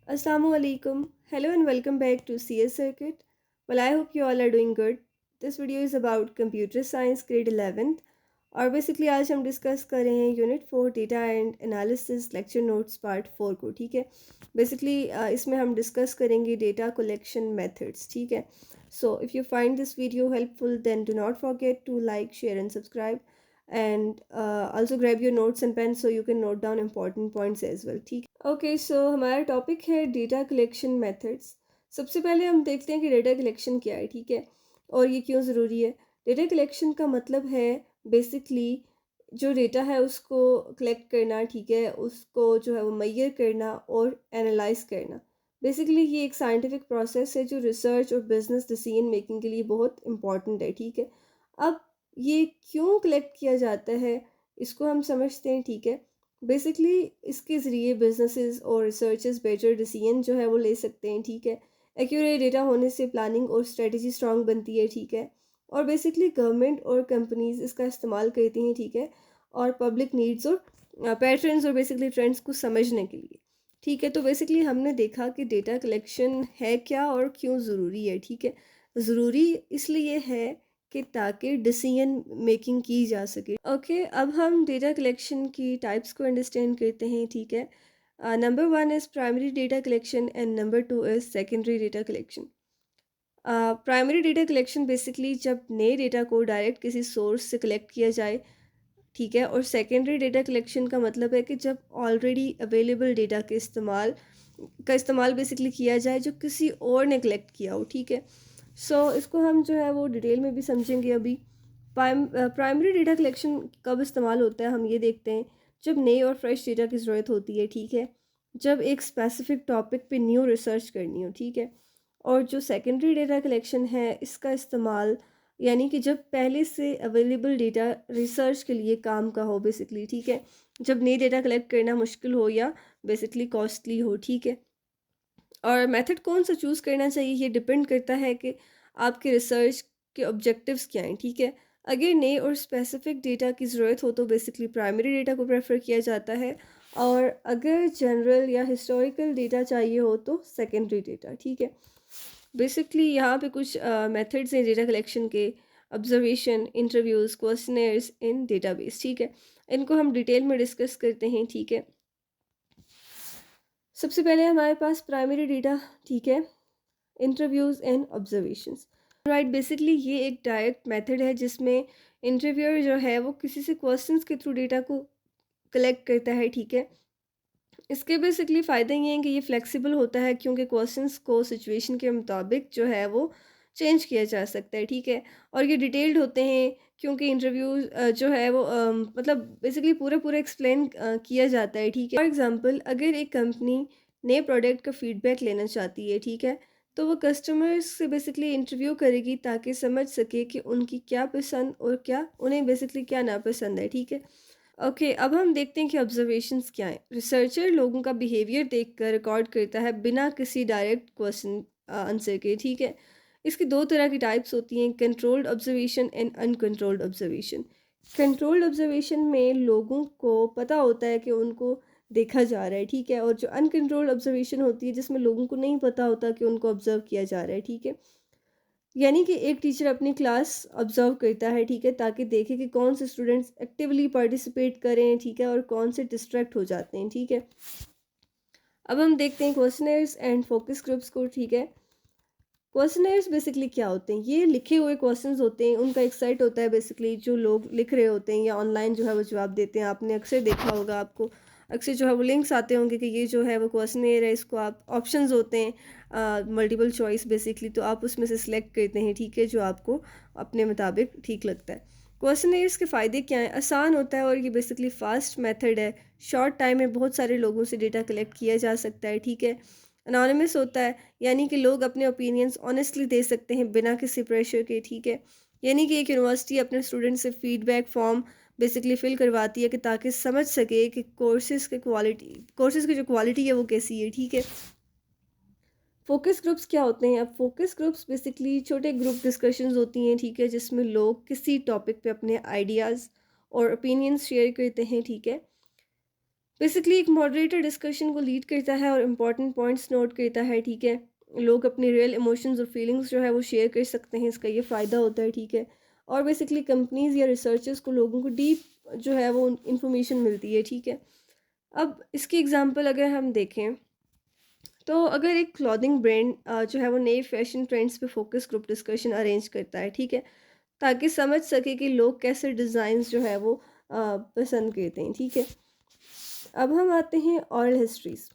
Assalamualaikum. Hello and welcome back to CS Circuit. Well, I hope you all are doing good. This video is about computer science grade 11th और basically आज हम discuss कर रहे हैं unit 4 data and analysis lecture notes part 4 को। ठीक है, basically इसमें हम डिस्कस करेंगे डेटा कलेक्शन मेथड्स। ठीक है, so if you find this video helpful then do not forget to like share and subscribe and also grab your notes and pen so you can note down important points as well. ठीक, okay so हमारा topic है data collection methods. सबसे पहले हम देखते हैं कि data collection क्या है। ठीक है, और ये क्यों ज़रूरी है। डेटा कलेक्शन का मतलब है बेसिकली जो डेटा है उसको कलेक्ट करना। ठीक है, उसको जो है वो मैयर करना और एनालाइज करना। बेसिकली ये एक साइंटिफिक प्रोसेस है जो रिसर्च और बिजनेस डिसीजन मेकिंग के लिए बहुत इंपॉर्टेंट है। ठीक है, अब ये क्यों कलेक्ट किया जाता है इसको हम समझते हैं। ठीक है, बेसिकली इसके ज़रिए बिजनेसेस और रिसर्चर्स बेटर डिसीजन जो है वो ले सकते हैं। ठीक है, एक्यूरेट डेटा होने से प्लानिंग और स्ट्रेटजी स्ट्रांग बनती है। ठीक है, और बेसिकली गवर्नमेंट और कंपनीज इसका इस्तेमाल करती हैं। ठीक है, और पब्लिक नीड्स और पैटर्न्स और बेसिकली ट्रेंड्स को समझने के लिए। ठीक है, तो बेसिकली हमने देखा कि डेटा कलेक्शन है क्या और क्यों ज़रूरी है। ठीक है, ज़रूरी इसलिए है कि ताकि डिसीजन मेकिंग की जा सके। ओके, अब हम डेटा कलेक्शन की टाइप्स को अंडरस्टैंड करते हैं। ठीक है, number one is primary data collection and number two is secondary data collection. Primary data collection basically जब नए डेटा को डायरेक्ट किसी सोर्स से कलेक्ट किया जाए। ठीक है, और सेकेंडरी डेटा कलेक्शन का मतलब है कि जब ऑलरेडी अवेलेबल डेटा के इस्तेमाल बेसिकली किया जाए जो किसी और ने कलेक्ट किया हो। ठीक है, सो इसको हम जो है वो डिटेल में भी समझेंगे अभी। प्राइमरी डेटा कलेक्शन कब इस्तेमाल होता है हम ये देखते हैं जब नए और फ्रेश डेटा की ज़रूरत होती है। ठीक है, जब एक स्पेसिफिक टॉपिक पे न्यू रिसर्च करनी हो। ठीक है, और जो सेकेंडरी डेटा कलेक्शन है इसका इस्तेमाल यानी कि जब पहले से अवेलेबल डेटा रिसर्च के लिए काम का हो बेसिकली। ठीक है, जब नई डेटा कलेक्ट करना मुश्किल हो या बेसिकली कॉस्टली हो। ठीक है, और मेथड कौन सा चूज़ करना चाहिए ये डिपेंड करता है कि आपके रिसर्च के ऑब्जेक्टिव्स क्या हैं। ठीक है, अगर नए और स्पेसिफिक डेटा की ज़रूरत हो तो बेसिकली प्राइमरी डेटा को प्रेफर किया जाता है, और अगर जनरल या हिस्टोरिकल डेटा चाहिए हो तो सेकेंडरी डेटा। ठीक है, बेसिकली यहाँ पे कुछ मेथड्स हैं डेटा कलेक्शन के। ऑब्जर्वेशन, इंटरव्यूज़, क्वेश्चनर्स इन डेटाबेस। ठीक है, इनको हम डिटेल में डिस्कस करते हैं। ठीक है, सबसे पहले हमारे पास प्राइमरी डेटा। ठीक है, interviews and observations. Right, basically ये एक डायरेक्ट मेथड है जिसमें इंटरव्यूअर जो है वो किसी से क्वेश्चंस के थ्रू डेटा को कलेक्ट करता है। ठीक है, इसके बेसिकली फ़ायदे ये हैं कि ये फ्लेक्सिबल होता है क्योंकि क्वेश्चंस को सिचुएशन के मुताबिक जो है वो चेंज किया जा सकता है। ठीक है, और ये डिटेल्ड होते हैं क्योंकि इंटरव्यू जो है वो मतलब बेसिकली पूरा पूरा एक्सप्लेन किया जाता है। ठीक है, फॉर एग्जांपल अगर एक कंपनी नए प्रोडक्ट का फीडबैक लेना चाहती है। ठीक है, तो वो कस्टमर्स से बेसिकली इंटरव्यू करेगी ताकि समझ सके कि उनकी क्या पसंद और क्या उन्हें बेसिकली क्या नापसंद है। ठीक है, ओके, अब हम देखते हैं कि ऑब्जर्वेशंस क्या हैं। रिसर्चर लोगों का बिहेवियर देखकर रिकॉर्ड करता है बिना किसी डायरेक्ट क्वेश्चन आंसर के। ठीक है, इसकी दो तरह की टाइप्स होती हैं, controlled observation and uncontrolled observation. Controlled observation में लोगों को पता होता है कि उनको देखा जा रहा है। ठीक है, और जो अनकंट्रोल्ड ऑब्जर्वेशन होती है जिसमें लोगों को नहीं पता होता कि उनको ऑब्जर्व किया जा रहा है। ठीक है, यानी कि एक टीचर अपनी क्लास ऑब्जर्व करता है। ठीक है, ताकि देखे कि कौन से स्टूडेंट्स एक्टिवली पार्टिसिपेट करें। ठीक है, और कौन से डिस्ट्रैक्ट हो जाते हैं। ठीक है, अब हम देखते हैं क्वेश्चनर्स एंड फोकस ग्रुप्स को। ठीक है, क्वेश्चनर्स बेसिकली क्या होते हैं, ये लिखे हुए क्वेश्चंस होते हैं, उनका एक सेट होता है बेसिकली जो लोग लिख रहे होते हैं या ऑनलाइन जो है वो जवाब देते हैं। आपने अक्सर देखा होगा, आपको अक्सर जो है वो लिंक्स आते होंगे कि ये जो है वो क्वेश्चनर है, इसको आप ऑप्शंस होते हैं मल्टीपल चॉइस बेसिकली, तो आप उसमें से सिलेक्ट करते हैं। ठीक है, जो आपको अपने मुताबिक ठीक लगता है। क्वेश्चनर्स के फ़ायदे क्या हैं, आसान होता है और ये बेसिकली फ़ास्ट मेथड है। शॉर्ट टाइम में बहुत सारे लोगों से डेटा कलेक्ट किया जा सकता है। ठीक है, अनोनिमस होता है यानी कि लोग अपने ओपिनियंस ऑनेस्टली दे सकते हैं बिना किसी प्रेशर के। ठीक है, यानी कि एक यूनिवर्सिटी अपने स्टूडेंट से फीडबैक फॉर्म बेसिकली फिल करवाती है कि ताकि समझ सके कि कोर्सेज की जो क्वालिटी है वो कैसी है। ठीक है, फोकस ग्रुप्स क्या होते हैं। अब फोकस ग्रुप्स बेसिकली छोटे ग्रुप डिस्कशंस होती हैं। ठीक है, जिसमें लोग किसी टॉपिक पे अपने आइडियाज़ और ओपिनियंस शेयर करते हैं। ठीक है, बेसिकली एक मॉडरेटर डिस्कशन को लीड करता है और इम्पॉर्टेंट पॉइंट्स नोट करता है, ठीक है। लोग अपनी रियल इमोशंस और फीलिंग्स जो है वो शेयर कर सकते हैं, इसका ये फ़ायदा होता है, ठीक है। और बेसिकली कंपनीज़ या रिसर्चर्स को लोगों को डीप जो है वो इंफॉर्मेशन मिलती है, ठीक है। अब इसकी एग्जांपल अगर हम देखें, तो अगर एक क्लॉथिंग ब्रांड जो है वो नए फैशन ट्रेंड्स पे फोकस ग्रुप डिस्कशन अरेंज करता है, ठीक है, ताकि समझ सके कि लोग कैसे डिज़ाइंस जो है वो पसंद करते हैं, ठीक है। अब हम आते हैं oral histories.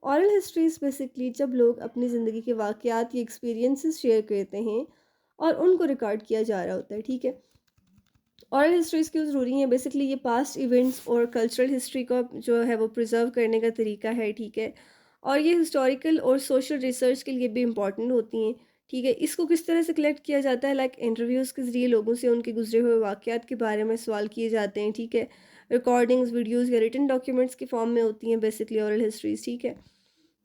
Oral histories basically जब लोग अपनी ज़िंदगी के वाक़यात या एक्सपीरियंसेस शेयर करते हैं और उनको रिकॉर्ड किया जा रहा होता है, ठीक है। ऑरल हिस्ट्रीज क्यों ज़रूरी है? बेसिकली ये पास्ट इवेंट्स और कल्चरल हिस्ट्री का जो है वो प्रिजर्व करने का तरीका है, ठीक है। और ये हिस्टोरिकल और सोशल रिसर्च के लिए भी इम्पॉर्टेंट होती हैं, ठीक है। इसको किस तरह से कलेक्ट किया जाता है? लाइक इंटरव्यूज़ के ज़रिए लोगों से उनके गुजरे हुए वाक़यात के बारे में सवाल किए जाते हैं, ठीक है। रिकॉर्डिंग्स, वीडियोज़ या रिटन डॉक्यूमेंट्स के फॉर्म में होती हैं बेसिकली ऑरल हिस्ट्रीज, ठीक है।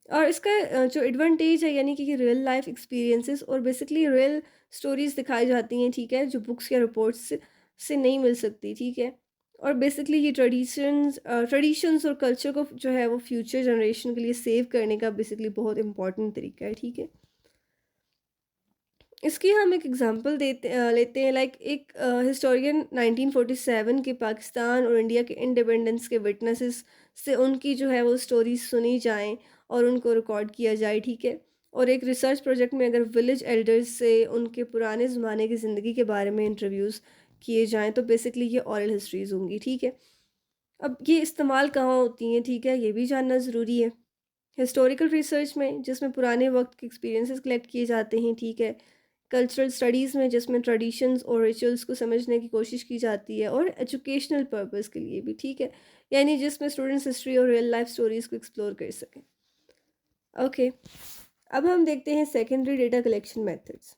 और इसका जो एडवांटेज है, यानी कि ये रियल लाइफ एक्सपीरियंसेस और बेसिकली रियल स्टोरीज दिखाई जाती हैं, ठीक है, जो बुक्स या रिपोर्ट्स से नहीं मिल सकती, ठीक है। और बेसिकली ये ट्रेडिशंस और कल्चर को जो है वो फ्यूचर जनरेशन के लिए सेव करने का बेसिकली बहुत इंपॉर्टेंट तरीका है, ठीक है। इसकी हम एक एग्जांपल लेते हैं। लाइक एक हिस्टोरियन 1947 के पाकिस्तान और इंडिया के इंडिपेंडेंस के विटनेसेस से उनकी जो है वो स्टोरीज सुनी जाएं और उनको रिकॉर्ड किया जाए, ठीक है। और एक रिसर्च प्रोजेक्ट में अगर विलेज एल्डर्स से उनके पुराने ज़माने की ज़िंदगी के बारे में इंटरव्यूज़ किए जाएं, तो बेसिकली ये ऑरल हिस्ट्रीज होंगी, ठीक है। अब ये इस्तेमाल कहाँ होती हैं, ठीक है, ये भी जानना ज़रूरी है। हिस्टोरिकल रिसर्च में, जिसमें पुराने वक्त के एक्सपीरियंसेस कलेक्ट किए जाते हैं, ठीक है। कल्चरल स्टडीज़ में, जिसमें ट्रेडिशंस और रिचुअल्स को समझने की कोशिश की जाती है, और एजुकेशनल पर्पस के लिए भी, ठीक है, यानी जिसमें स्टूडेंट्स हिस्ट्री और रियल लाइफ स्टोरीज़ को एक्सप्लोर कर सकें। ओके, अब हम देखते हैं सेकेंडरी डेटा कलेक्शन मेथड्स।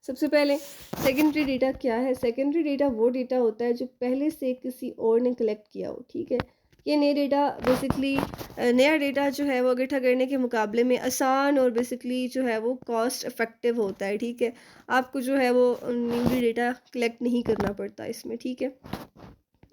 सबसे पहले सेकेंडरी डेटा क्या है? सेकेंडरी डेटा वो डेटा होता है जो पहले से किसी और ने कलेक्ट किया हो, ठीक है। ये नए डेटा बेसिकली नया डेटा जो है वो इकट्ठा करने के मुकाबले में आसान और बेसिकली जो है वो कॉस्ट इफेक्टिव होता है, ठीक है। आपको जो है वो न्यू डेटा कलेक्ट नहीं करना पड़ता इसमें, ठीक है।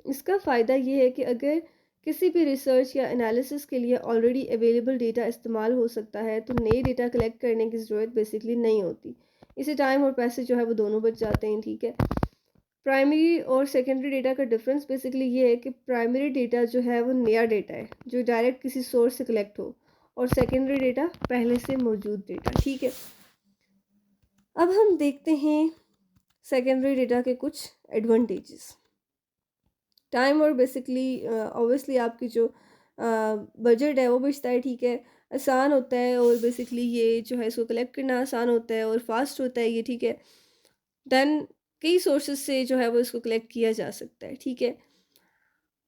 इसका फ़ायदा ये है कि अगर किसी भी रिसर्च या एनालिसिस के लिए ऑलरेडी अवेलेबल डेटा इस्तेमाल हो सकता है, तो नए डेटा कलेक्ट करने की ज़रूरत बेसिकली नहीं होती। इससे टाइम और पैसे जो है वो दोनों बच जाते हैं, ठीक है। प्राइमरी और सेकेंडरी डेटा का डिफरेंस बेसिकली ये है कि प्राइमरी डेटा जो है वो नया डेटा है जो डायरेक्ट किसी सोर्स से कलेक्ट हो, और सेकेंडरी डेटा पहले से मौजूद डेटा, ठीक है। अब हम देखते हैं सेकेंडरी डेटा के कुछ एडवांटेजेस। टाइम और बेसिकली ऑब्वियसली आपकी जो बजट है वो बचता है, ठीक है। आसान होता है और बेसिकली ये जो है इसको कलेक्ट करना आसान होता है और फास्ट होता है ये, ठीक है। देन कई सोर्सेज से जो है वो इसको कलेक्ट किया जा सकता है, ठीक है।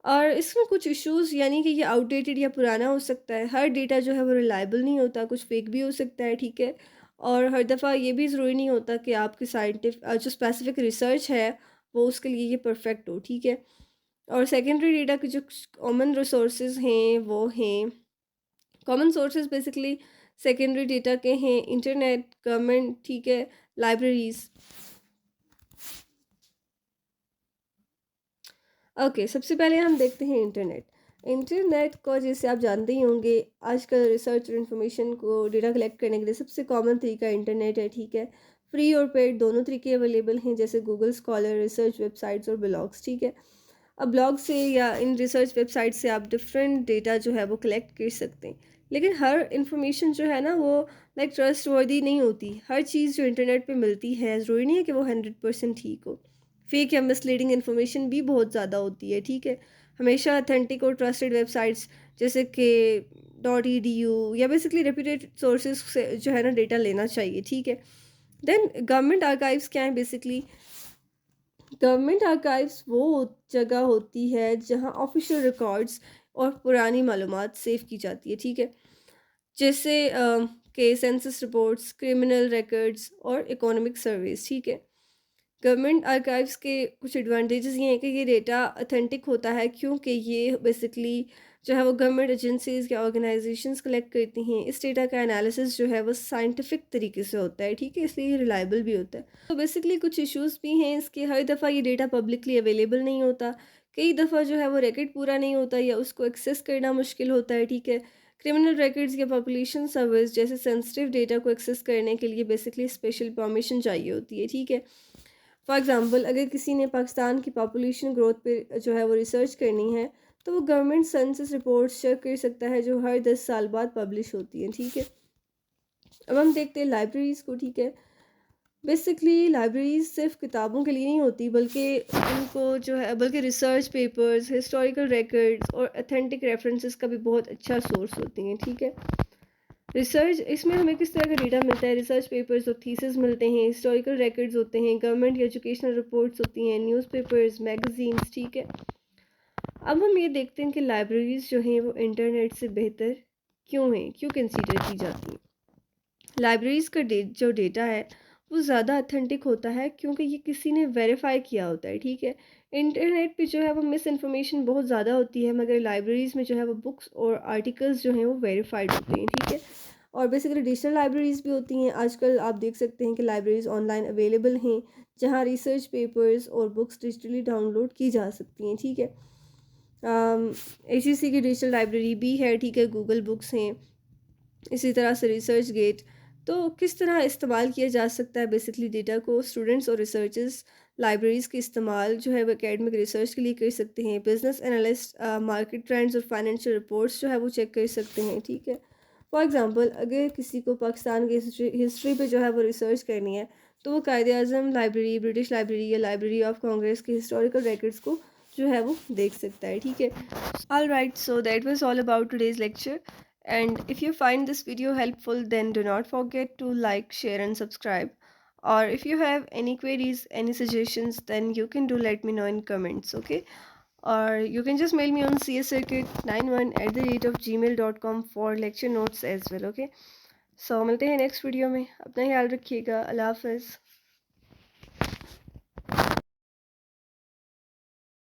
और इसमें कुछ इश्यूज, यानी कि ये आउटडेटेड या पुराना हो सकता है, हर डेटा जो है वो रिलायबल नहीं होता, कुछ फेक भी हो सकता है, ठीक है। और हर दफ़ा ये भी ज़रूरी नहीं होता कि आपकी साइंटिफिक जो स्पेसिफिक रिसर्च है वो उसके लिए ये परफेक्ट हो, ठीक है। और सेकेंडरी डेटा के जो कॉमन रिसोर्सेज हैं वो हैं, common sources basically secondary data के हैं इंटरनेट, गवर्नमेंट, ठीक है, लाइब्रेरीज। ओके, सबसे पहले हम देखते हैं इंटरनेट। इंटरनेट को जैसे आप जानते ही होंगे, आजकल रिसर्च और इन्फॉर्मेशन को डेटा कलेक्ट करने के लिए सबसे कॉमन तरीका इंटरनेट है, ठीक है। फ्री और पेड दोनों तरीके अवेलेबल हैं, जैसे गूगल स्कॉलर, रिसर्च वेबसाइट्स और ब्लॉग्स, ठीक है। अब ब्लॉग से या इन रिसर्च वेबसाइट से आप डिफरेंट डेटा जो है वो कलेक्ट कर सकते हैं, लेकिन हर इंफॉर्मेशन जो है ना वो लाइक ट्रस्ट वर्दी नहीं होती। हर चीज़ जो इंटरनेट पे मिलती है ज़रूरी नहीं है कि वो 100% ठीक हो। फेक या मिसलीडिंग इन्फॉर्मेशन भी बहुत ज़्यादा होती है, ठीक है। हमेशा अथेंटिक और ट्रस्टेड वेबसाइट्स जैसे कि .edu या बेसिकली रेप्यूटेड सोर्सेज से जो है ना डेटा लेना चाहिए, ठीक है। देन गवर्नमेंट आर्काइव्स क्या है? बेसिकली गवर्नमेंट आर्काइव्स वो जगह होती है जहाँ ऑफिशियल रिकॉर्ड्स और पुरानी मालूमात सेव की जाती है, ठीक है। जैसे के सेंसस रिपोर्ट्स, क्रिमिनल रिकॉर्ड्स और इकोनॉमिक सर्वेज, ठीक है। गवर्नमेंट आर्काइव्स के कुछ एडवांटेजेस ये हैं कि ये डेटा ऑथेंटिक होता है, क्योंकि ये बेसिकली जो है वो गवर्नमेंट एजेंसीज या ऑर्गेनाइजेशंस कलेक्ट करती हैं। इस डेटा का एनालिसिस जो है वो साइंटिफिक तरीके से होता है, ठीक है, इसलिए ये रिलायबल भी होता है। तो बेसिकली कुछ इश्यूज भी हैं इसके, हर दफ़ा ये डेटा पब्लिकली अवेलेबल नहीं होता। कई दफ़ा जो है वो रिकॉर्ड पूरा नहीं होता या उसको एक्सेस करना मुश्किल होता है, ठीक है। क्रिमिनल रिकॉर्ड्स या पॉपुलेशन सर्विस जैसे सेंसिटिव डेटा को एक्सेस करने के लिए बेसिकली स्पेशल परमिशन चाहिए होती है, ठीक है। फॉर एग्ज़ाम्पल अगर किसी ने पाकिस्तान की पॉपुलेशन ग्रोथ पे जो है वो रिसर्च करनी है, तो वो गवर्नमेंट सेंसस रिपोर्ट्स चेक कर सकता है जो हर 10 साल बाद पब्लिश होती हैं, ठीक है। अब हम देखते हैं लाइब्रेरीज़ को, ठीक है। बेसिकली लाइब्रेरीज सिर्फ किताबों के लिए नहीं होती, बल्कि उनको जो है बल्कि रिसर्च पेपर्स, हिस्टोरिकल रिकॉर्ड्स और अथेंटिक रेफरेंसेस का भी बहुत अच्छा सोर्स होती हैं, ठीक है। रिसर्च इसमें हमें किस तरह का डेटा मिलता है, रिसर्च पेपर्स और थीसिस मिलते हैं, हिस्टोरिकल रिकॉर्ड्स होते हैं, गवर्नमेंट या एजुकेशनल रिपोर्ट्स होती हैं, न्यूज़पेपर्स, मैगजीन्स, ठीक है। अब हम ये देखते हैं कि लाइब्रेरीज जो हैं वो इंटरनेट से बेहतर क्यों हैं, क्यों कंसीडर की जाती हैं। लाइब्रेरीज का जो डेटा है वो ज़्यादा अथेंटिक होता है क्योंकि ये किसी ने वेरीफाई किया होता है, ठीक है। इंटरनेट पे जो है वो मिस इन्फॉर्मेशन बहुत ज़्यादा होती है, मगर लाइब्रेरीज़ में जो है वो बुक्स और आर्टिकल्स जो हैं वो वेरीफाइड होते हैं, ठीक है। और बेसिकली डिजिटल लाइब्रेरीज़ भी होती हैं। आजकल आप देख सकते हैं कि लाइब्रेरीज़ ऑनलाइन अवेलेबल हैं, जहाँ रिसर्च पेपर्स और बुक्स डिजिटली डाउनलोड की जा सकती हैं, ठीक है। ACC की डिजिटल लाइब्रेरी भी है, ठीक है। गूगल बुक्स हैं, इसी तरह से रिसर्च गेट। तो किस तरह इस्तेमाल किया जा सकता है बेसिकली डेटा को, स्टूडेंट्स और रिसर्चर्स लाइब्रेरीज़ के इस्तेमाल जो है वो एकेडमिक रिसर्च के लिए कर सकते हैं। बिजनेस एनालिस्ट मार्केट ट्रेंड्स और फाइनेंशियल रिपोर्ट्स जो है वो चेक कर सकते हैं, ठीक है। फॉर एग्जांपल अगर किसी को पाकिस्तान की हिस्ट्री पे जो है वो रिसर्च करनी है, तो वो कायदे आज़म लाइब्रेरी, ब्रिटिश लाइब्रेरी या लाइब्रेरी ऑफ कांग्रेस के हिस्टोरिकल रिकॉर्ड्स को जो है वो देख सकता है, ठीक है। All right, so that was all about today's lecture. And if you find this video helpful, then do not forget to like, share, and subscribe. Or if you have any queries, any suggestions, then you can do let me know in comments, okay? Or you can just mail me on cscircuit91@gmail.com for lecture notes as well, okay? So मिलते हैं next video में, अपना ख्याल रखिएगा, अल्लाह हाफ़िज़.